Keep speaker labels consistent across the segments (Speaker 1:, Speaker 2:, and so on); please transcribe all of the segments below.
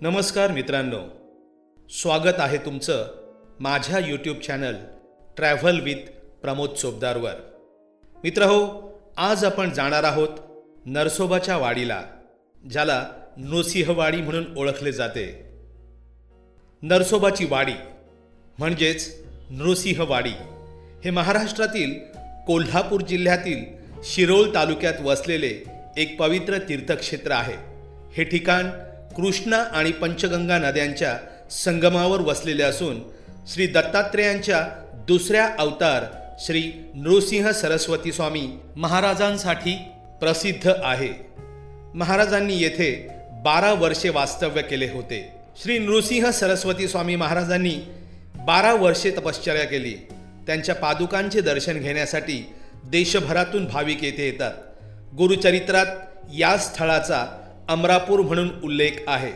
Speaker 1: नमस्कार मित्रांनो, स्वागत आहे तुमचं माझ्या YouTube channel travel with Pramod चोपदारवर। मित्रहो, आज आपण जाणार आहोत नरसोबाच्या वाडीला, ज्याला नृसिंहवाडी म्हणून ओळखले जाते। नरसोबाची वाडी म्हणजेच नृसिंहवाडी हे महाराष्ट्रातील कोल्हापूर जिल्ह्यातील शिरोळ तालुक्यात वसलेले एक पवित्र तीर्थक्षेत्र आहे। हे ठिकाण कृष्णा आणि पंचगंगा नद्यांच्या संगमावर वसलेले असून श्री दत्तात्रेयांच्या दुसऱ्या अवतार श्री नृसिंह सरस्वती स्वामी महाराजांसाठी प्रसिद्ध आहे। महाराजांनी येथे 12 वर्षे वास्तव्य केले होते। श्री नृसिंह सरस्वती स्वामी महाराजांनी 12 वर्षे तपश्चर्या केली। त्यांच्या पादुकांचे दर्शन घेण्यासाठी देशभरातून भाविक येथे येतात। गुरुचरित्रात या स्थळाचा अमरापूर म्हणून उल्लेख आहे।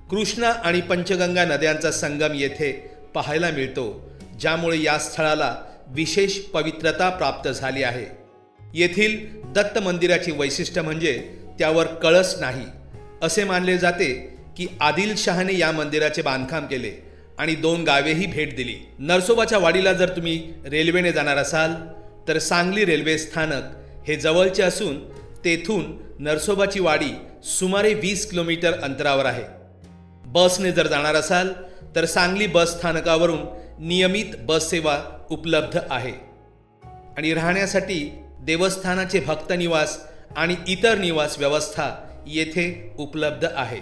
Speaker 1: कृष्णा आणि पंचगंगा नद्यांचा संगम येथे पाहायला मिळतो, ज्यामुळे या स्थळाला विशेष पवित्रता प्राप्त झाली आहे। येथील दत्त मंदिराची वैशिष्ट्य म्हणजे त्यावर कळस नाही। असे मानले जाते की आदिलशहाने या मंदिराचे बांधकाम केले आणि 2 गावेही भेट दिली। नरसोबाच्या वाडीला जर तुम्ही रेल्वेने जाणार असाल तर सांगली रेल्वे स्थानक हे जवळचे असून तेथून नरसोबाची वाडी सुमारे 20 किलोमीटर अंतरावर आहे। बसने जर जाणार असाल तर सांगली बस स्थानकावरून नियमित बस सेवा उपलब्ध आहे आणि राहण्यासाठी देवस्थानाचे भक्त निवास आणि इतर निवास व्यवस्था येथे उपलब्ध आहे।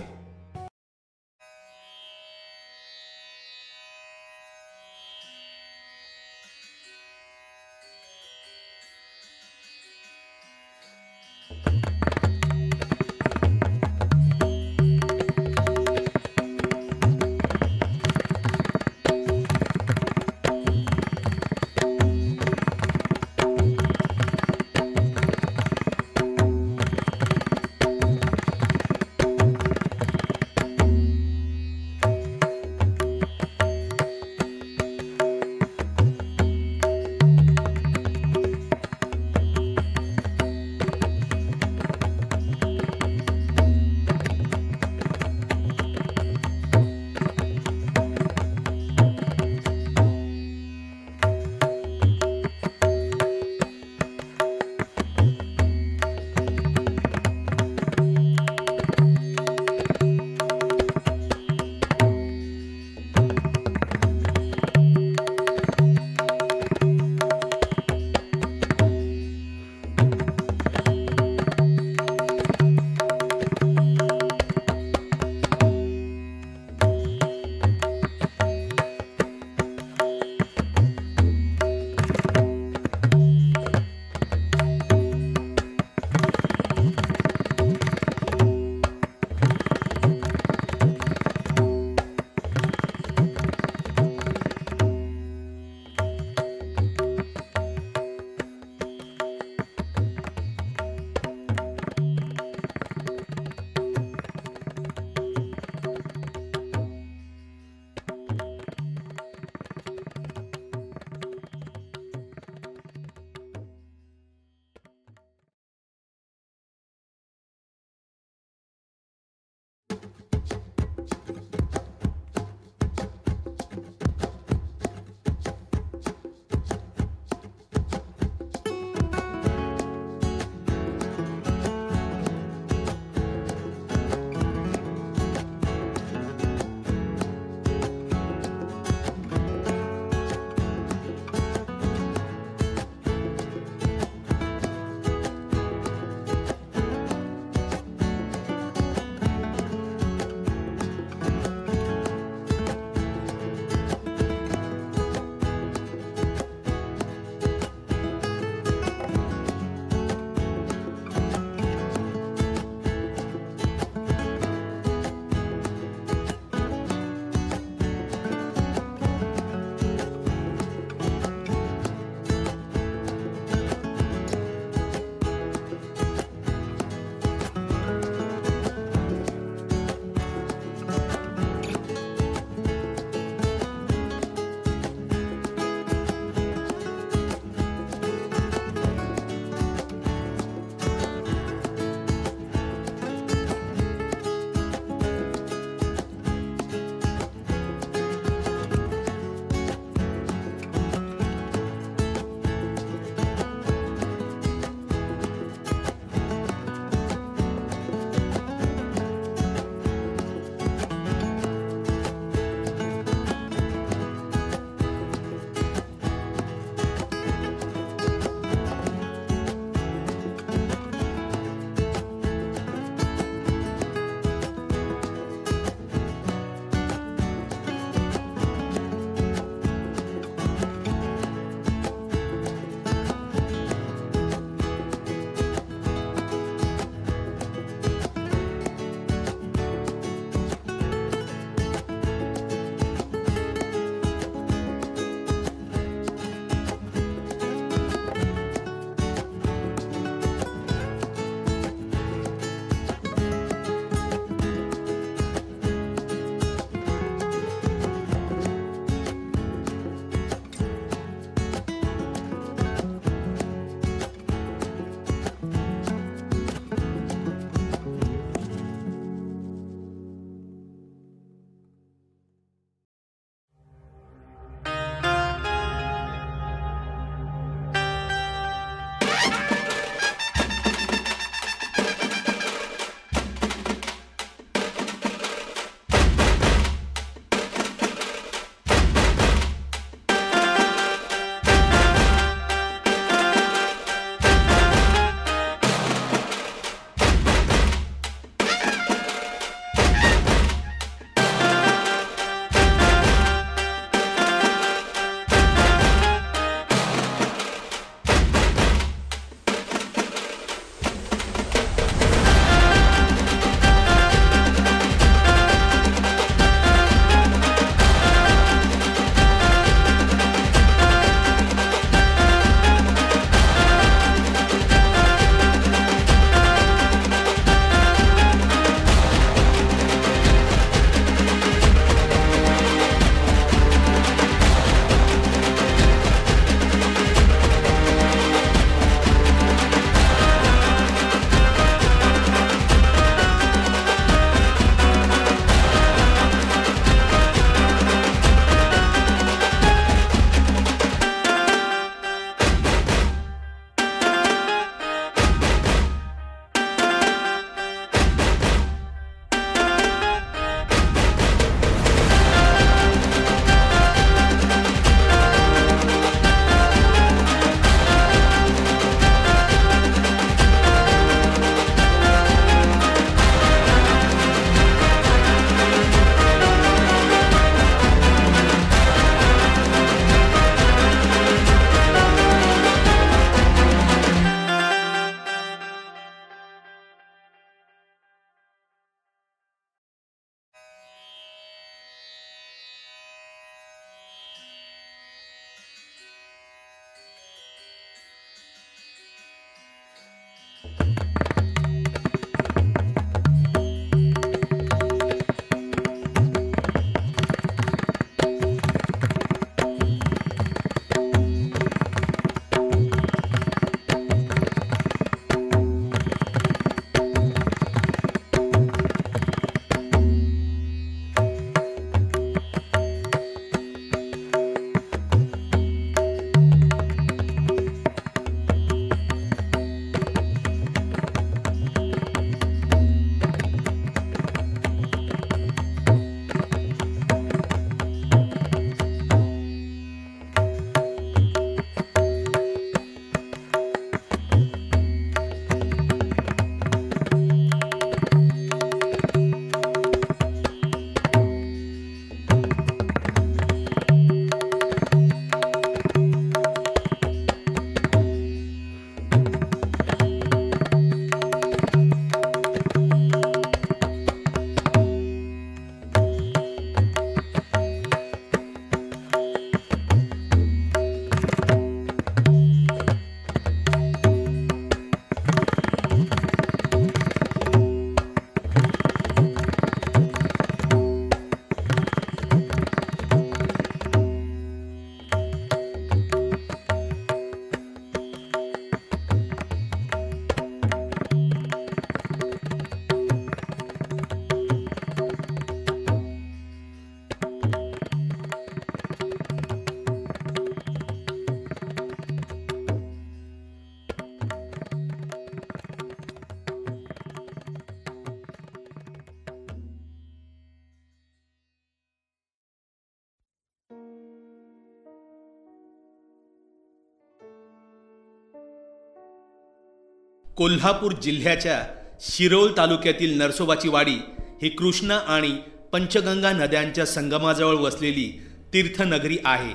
Speaker 1: कोल्हापूर जिल्ह्याच्या शिरोळ तालुक्यातील नरसोबाची वाडी ही कृष्णा आणि पंचगंगा नद्यांच्या संगमाजवळ वसलेली तीर्थनगरी आहे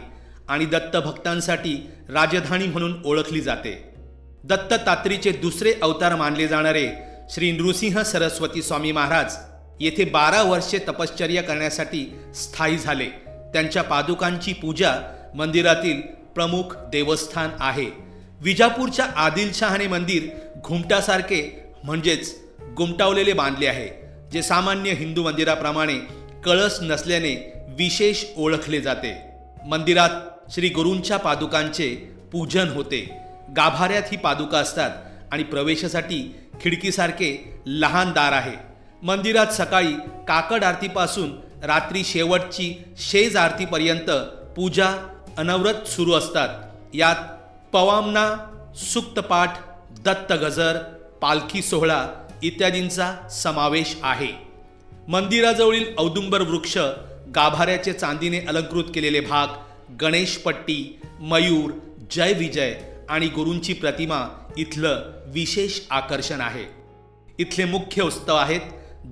Speaker 1: आणि दत्त भक्तांसाठी राजधानी म्हणून ओळखली जाते। दत्ततात्रीचे दुसरे अवतार मानले जाणारे श्री नृसिंह सरस्वती स्वामी महाराज येथे 12 वर्षे तपश्चर्या करण्यासाठी स्थायी झाले। त्यांच्या पादुकांची पूजा मंदिरातील प्रमुख देवस्थान आहे। विजापूरच्या आदिलशहाने मंदिर घुमटासारखे म्हणजेच गुमटावलेले बांधले आहे, जे सामान्य हिंदू मंदिराप्रमाणे कळस नसल्याने विशेष ओळखले जाते। मंदिरात श्री गुरूंच्या पादुकांचे पूजन होते। गाभाऱ्यात ही पादुका असतात आणि प्रवेशासाठी खिडकीसारखे लहान दार आहे। मंदिरात सकाळी काकड आरतीपासून रात्री शेवटची शेज आरतीपर्यंत पूजा अनवरत सुरू असतात। यात पवामना, सुक्तपाठ, दत्त गजर, पालखी सोहळा इत्यादींचा समावेश आहे। मंदिराजवळील औदुंबर वृक्ष, गाभाऱ्याचे चांदीने अलंकृत केलेले भाग, गणेशपट्टी, मयूर, जय विजय आणि गुरूंची प्रतिमा इथलं विशेष आकर्षण आहे। इथले मुख्य उत्सव आहेत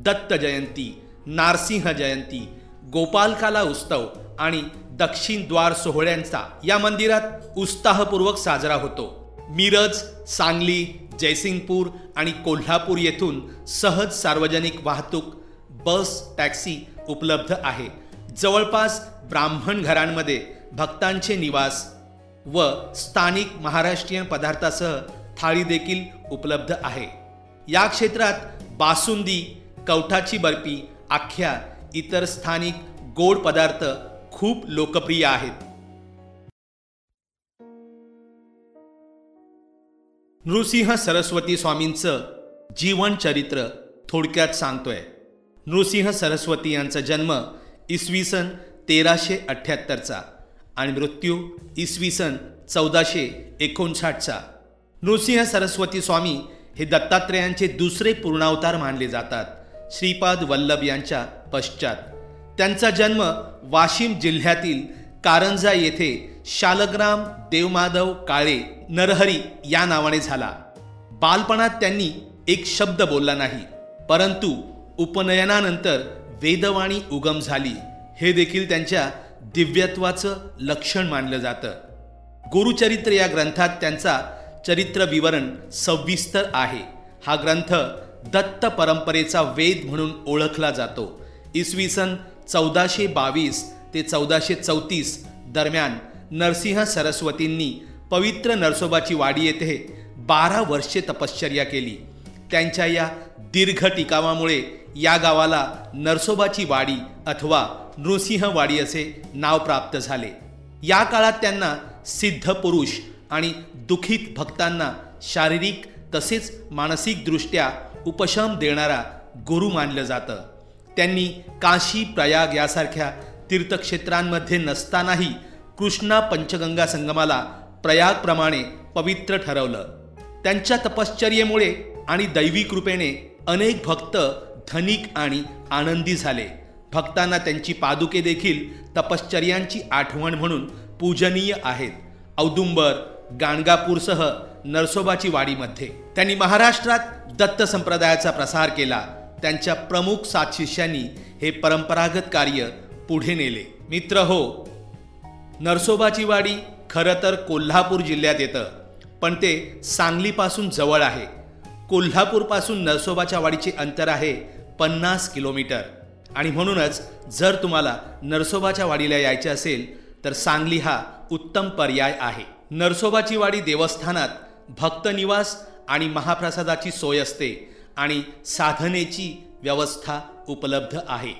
Speaker 1: दत्त जयंती, नारसिंह जयंती, गोपालकाला उत्सव आणि दक्षिण द्वार सोहळ्यांचा या मंदिरात उत्साहपूर्वक साजरा होतो। मिरज, सांगली, जयसिंगपूर आणि कोल्हापूर येथून सहज सार्वजनिक वाहतूक, बस, टॅक्सी उपलब्ध आहे। जवळपास ब्राह्मण घरांमध्ये भक्तांचे निवास व स्थानिक महाराष्ट्रीयन पदार्थासह थाळी देखील उपलब्ध आहे। या क्षेत्रात बासुंदी, कवठाची बर्फी, आख्या इतर स्थानिक गोड पदार्थ खूप लोकप्रिय आहेत। नृसिंह सरस्वती स्वामींचं जीवन चरित्र थोडक्यात सांगतोय। नृसिंह सरस्वती यांचा जन्म इसवी सन 1378चा आणि मृत्यू इसवी सन 1459चा। नृसिंह सरस्वती स्वामी हे दत्तात्रेयांचे दुसरे पूर्णावतार मानले जातात, श्रीपाद वल्लभ यांच्या पश्चात। त्यांचा जन्म वाशिम जिल्ह्यातील कारंजा येथे शालग्राम देवमाधव काळे नरहरी या नावाने झाला। बालपणात त्यांनी एक शब्द बोलला नाही, परंतु उपनयनानंतर वेदवाणी उगम झाली, हे देखील त्यांच्या दिव्यत्वाचं लक्षण मानलं जातं। गुरुचरित्र या ग्रंथात त्यांचा चरित्र विवरण सविस्तर आहे। हा ग्रंथ दत्त परंपरेचा वेद म्हणून ओळखला जातो। इसवी सन 1422 ते 1434 दरम्यान नरसिंह सरस्वतींनी पवित्र नरसोबाची वाडी येथे 12 वर्षे तपश्चर्या केली। त्यांच्या या दीर्घ टिकावामुळे या गावाला नरसोबाची वाडी अथवा नृसिंहवाडी असे नाव प्राप्त झाले। या काळात त्यांना सिद्ध पुरुष आणि दुखित भक्तांना शारीरिक तसेच मानसिक दृष्ट्या उपशम देणारा गुरु मानलं जातं। त्यांनी काशी, प्रयाग यासारख्या तीर्थक्षेत्रांमध्ये नसतानाही कृष्णा पंचगंगा संगमाला प्रयागप्रमाणे पवित्र ठरवलं। त्यांच्या तपश्चर्येमुळे आणि दैवी कृपेने अनेक भक्त धनिक आणि आनंदी झाले। भक्तांना त्यांची पादुके देखील तपश्चर्यांची आठवण म्हणून पूजनीय आहेत। औदुंबर, गाणगापूरसह नरसोबाची वाडीमध्ये त्यांनी महाराष्ट्रात दत्त संप्रदायाचा प्रसार केला। त्यांच्या प्रमुख 7 शिष्यांनी हे परंपरागत कार्य पुढे नेले। मित्र हो, नरसोबाची वाडी खरं तर कोल्हापूर जिल्ह्यात येतं, पण ते सांगलीपासून जवळ आहे। कोल्हापूरपासून नरसोबाच्या वाडीचे अंतर आहे 50 किलोमीटर आणि म्हणूनच जर तुम्हाला नरसोबाच्या वाडीला यायचे असेल तर सांगली हा उत्तम पर्याय आहे। नरसोबाची वाडी देवस्थानात भक्त निवास आणि महाप्रसादाची सोय असते आणि साधनेची व्यवस्था उपलब्ध आहे।